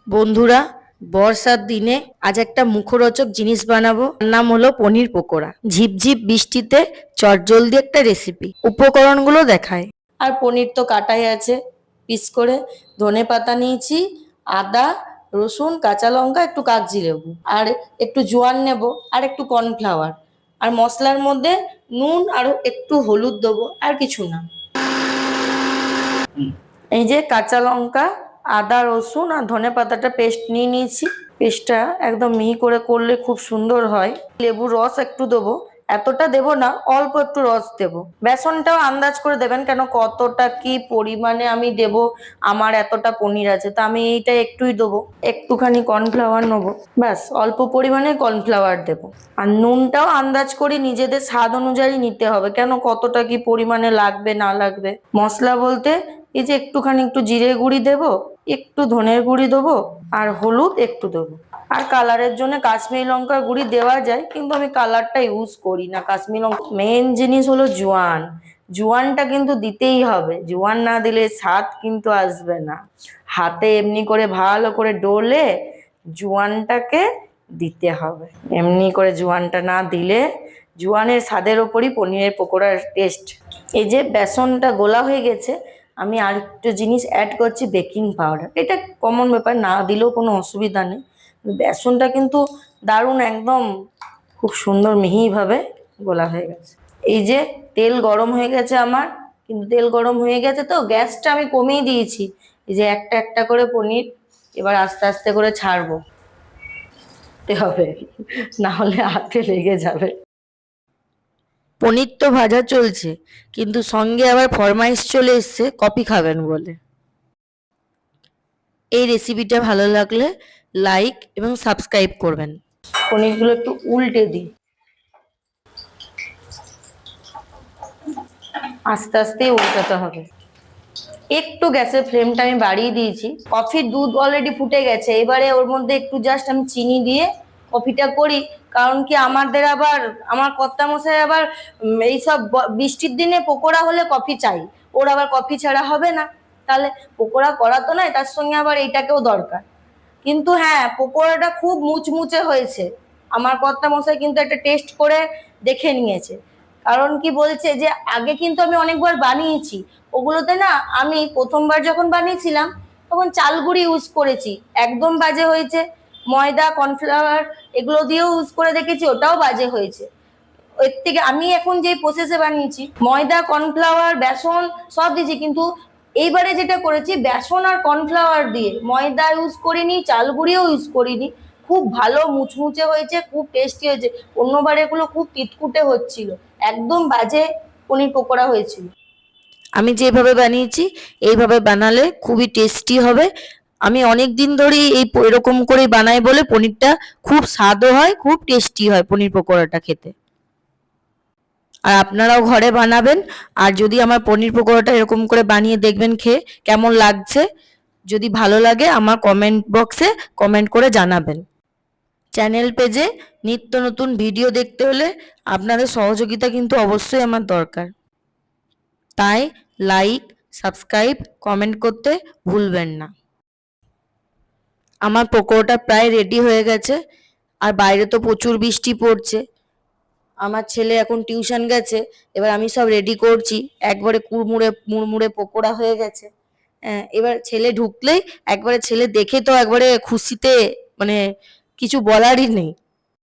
বন্ধুরা, বর্ষার দিনে আজ একটা মুখরোচক জিনিস বানাবো। তার নাম হলো পনির পকোড়া। ঝিপঝিপ বৃষ্টিতে চটজলদি একটা রেসিপি। উপকরণগুলো দেখায়। আর পনির তো কাটাই আছে পিস করে। ধনেপাতা নিয়েছি, আদা, রসুন, কাঁচা লঙ্কা, একটু কাগজি লেবু, আর একটু জোয়ান নেব, আর একটু কর্নফ্লাওয়ার। আর মশলার মধ্যে নুন আর একটু হলুদ দেবো, আর কিছু না। এই যে কাঁচা লঙ্কা, আদা, রসুন আর ধনেপাতাটা পেস্ট নিয়ে নিয়েছি। পেস্টটা একদম মিহি করে করলে খুব সুন্দর হয়। লেবুর রস একটু দেবো, এতটা দেবো না, অল্প একটু রস দেবো। বেসনটাও আন্দাজ করে দেবেন, কেন কতটা কি পরিমাণে আমি দেবো। আমার এতটা পনির আছে, তা আমি এইটা একটুই দেবো। একটুখানি কর্নফ্লাওয়ার নেবো, ব্যাস অল্প পরিমাণে কর্নফ্লাওয়ার দেবো। আর নুনটাও আন্দাজ করে নিজেদের স্বাদ অনুযায়ী নিতে হবে, কেন কতটা কি পরিমাণে লাগবে না লাগবে। মশলা বলতে এই যে একটু জিরে গুঁড়ি দেবো, একটু ধনের গুঁড়ি দেবো, আর হলুদ একটু দেবো। আর কালারের জন্য কাশ্মীরি লঙ্কার গুঁড়ি দেওয়া যায়, কিন্তু আমি কালারটা ইউজ করি না। কাশ্মীরি লঙ্কা মেন জিনিস হলো জোয়ান। জোয়ানটা কিন্তু দিতেই হবে, জোয়ান না দিলে স্বাদ কিন্তু আসবে না। হাতে এমনি করে ভালো করে ডলে জোয়ানটাকে দিতে হবে। এমনি করে জোয়ানটা না দিলে জোয়ানের স্বাদের ওপরই পনিরের পকোড়ার টেস্ট। এই যে বেসনটা গোলা হয়ে গেছে, আমি আরেকটু জিনিস অ্যাড করছি, বেকিং পাউডার। এটা কমন ব্যাপার, না দিলেও কোনো অসুবিধা নেই। বেসনটা কিন্তু দারুণ, একদম খুব সুন্দর মিহিভাবে গোলা হয়ে গেছে। এই যে তেল গরম হয়ে গেছে আমার, কিন্তু তেল গরম হয়ে গেছে তো গ্যাসটা আমি কমিয়ে দিয়েছি। এই যে একটা একটা করে পনির এবার আস্তে আস্তে করে ছাড়বো হবে, না হলে হাতে লেগে যাবে। পনির তো ভাজা চলছে, কিন্তু সঙ্গে আবার ফরমাইশ চলে এসছে কফি খাবেন বলে। এই রেসিপিটা ভালো লাগলে লাইক এবং সাবস্ক্রাইব করবেন। পনিরগুলো একটু উল্টে দিই, আস্তে আস্তে উল্টাতে হবে। একটু গ্যাসের ফ্লেমটা আমি বাড়িয়ে দিয়েছি। কফির দুধ অলরেডি ফুটে গেছে, এবারে ওর মধ্যে একটু জাস্ট আমি চিনি দিয়ে কফিটা করি। কারণ কি আমাদের আবার, আমার কর্তামশাই আবার এইসব বৃষ্টির দিনে পকোড়া হলে কফি চাই। ওর আবার কফি ছাড়া হবে না, তাহলে পকোড়া করা তো নয়, তার সঙ্গে আবার এইটাকেও দরকার। কিন্তু হ্যাঁ, পকোড়াটা খুব মুচমুচে হয়েছে। আমার কর্তামশাই কিন্তু একটা টেস্ট করে দেখে নিয়েছে। কারণ কি বলছে যে আগে কিন্তু আমি অনেকবার বানিয়েছি, ওগুলোতে না আমি প্রথমবার যখন বানিয়েছিলাম তখন চালগুড়ি ইউজ করেছি, একদম বাজে হয়েছে। ময়দা, কর্নফ্লাওয়ার এগুলো দিয়েও ইউজ করে দেখেছি, ওটাও বাজে হয়েছে। এর থেকে আমি এখন যে প্রসেসে বানিয়েছি, ময়দা, কর্নফ্লাওয়ার, বেসন সব দিয়েছি, কিন্তু এইবারে যেটা করেছি বেসন আর কর্নফ্লাওয়ার দিয়ে, ময়দা ইউজ করিনি, চাল গুঁড়িও ইউজ করিনি। খুব ভালো মুচমুচে হয়েছে, খুব টেস্টি হয়েছে। অন্যবার এগুলো খুব তিতকুটে হচ্ছিল, একদম বাজে পনির পকোড়া হয়েছিল। আমি যেভাবে বানিয়েছি এইভাবে বানালে খুবই টেস্টি হবে। আমি অনেক দিন ধরেই এরকম করে বানাই বলে পনিরটা খুব স্বাদও হয়, খুব টেস্টি হয় পনির পকোড়াটা খেতে। আর আপনারাও ঘরে বানাবেন। আর যদি আমার পনির পকোড়াটা এরকম করে বানিয়ে দেখবেন, খেয়ে কেমন লাগছে। যদি ভালো লাগে আমার কমেন্ট বক্সে কমেন্ট করে জানাবেন। চ্যানেল পেজে নিত্য নতুন ভিডিও দেখতে হলে আপনাদের সহযোগিতা কিন্তু অবশ্যই আমার দরকার। তাই লাইক, সাবস্ক্রাইব, কমেন্ট করতে ভুলবেন না। আমার পকোড়াটা প্রায় রেডি হয়ে গেছে। আর বাইরে তো প্রচুর বৃষ্টি পড়ছে। আমার ছেলে এখন টিউশন গেছে, এবার আমি সব রেডি করছি। একবারে কুড়মুড়ে মুড়মুড়ে পকোড়া হয়ে গেছে। এবার ছেলে ঢুকলেই একবারে, ছেলে দেখে তো একবারে খুশিতে মানে কিছু বলারই নেই।